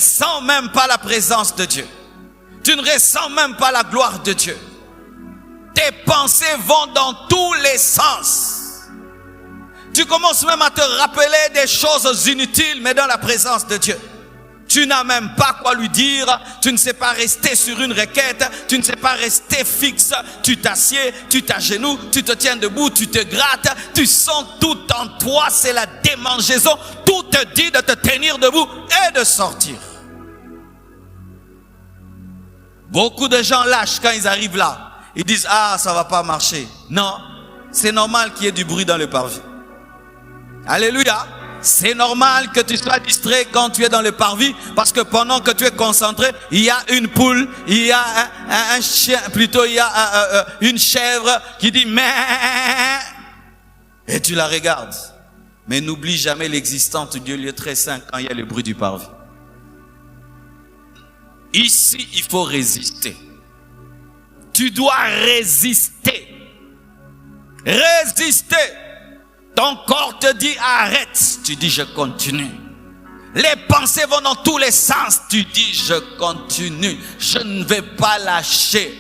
ressens même pas la présence de Dieu. Tu ne ressens même pas la gloire de Dieu. Tes pensées vont dans tous les sens. Tu commences même à te rappeler des choses inutiles, mais dans la présence de Dieu. Tu n'as même pas quoi lui dire, tu ne sais pas rester sur une requête, tu ne sais pas rester fixe, tu t'assieds, tu t'agenouilles, tu te tiens debout, tu te grattes, tu sens tout en toi, c'est la démangeaison, tout te dit de te tenir debout et de sortir. Beaucoup de gens lâchent quand ils arrivent là, ils disent ah ça va pas marcher. Non, c'est normal qu'il y ait du bruit dans le parvis. Alléluia. C'est normal que tu sois distrait quand tu es dans le parvis, parce que pendant que tu es concentré, il y a une poule, il y a un chien, plutôt il y a une chèvre qui dit mais, et tu la regardes. Mais n'oublie jamais l'existence du lieu très saint quand il y a le bruit du parvis. Ici, il faut résister. Tu dois résister. Résister. Ton corps te dit arrête, tu dis je continue. Les pensées vont dans tous les sens, tu dis je continue, je ne vais pas lâcher.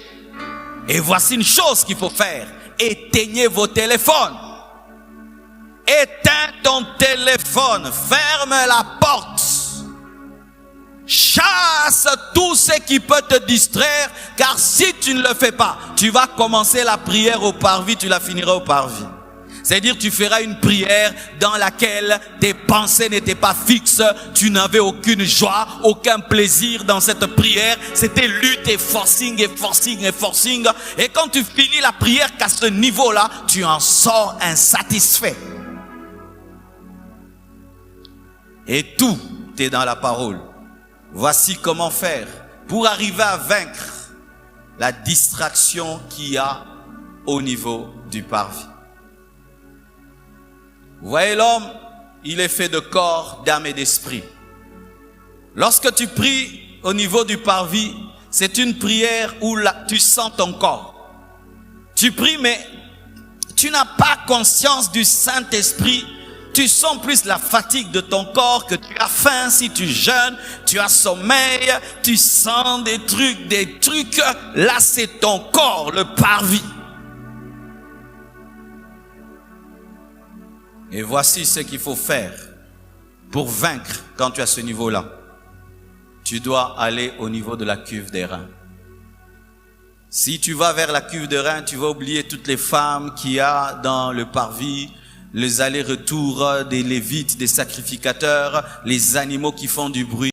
Et voici une chose qu'il faut faire, éteignez vos téléphones. Éteins ton téléphone, ferme la porte. Chasse tout ce qui peut te distraire, car si tu ne le fais pas, tu vas commencer la prière au parvis, tu la finiras au parvis. C'est-à-dire tu feras une prière dans laquelle tes pensées n'étaient pas fixes, tu n'avais aucune joie, aucun plaisir dans cette prière. C'était lutte et forcing et forcing et forcing. Et quand tu finis la prière qu'à ce niveau-là, tu en sors insatisfait. Et tout est dans la parole. Voici comment faire pour arriver à vaincre la distraction qu'il y a au niveau du parvis. Vous voyez, l'homme, il est fait de corps, d'âme et d'esprit. Lorsque tu pries au niveau du parvis, c'est une prière où tu sens ton corps. Tu pries, mais tu n'as pas conscience du Saint-Esprit. Tu sens plus la fatigue de ton corps, que tu as faim si tu jeûnes, tu as sommeil, tu sens des trucs. Là, c'est ton corps, le parvis. Et voici ce qu'il faut faire pour vaincre quand tu es à ce niveau-là. Tu dois aller au niveau de la cuve des reins. Si tu vas vers la cuve des reins, tu vas oublier toutes les femmes qu'il y a dans le parvis, les allers-retours des lévites, des sacrificateurs, les animaux qui font du bruit.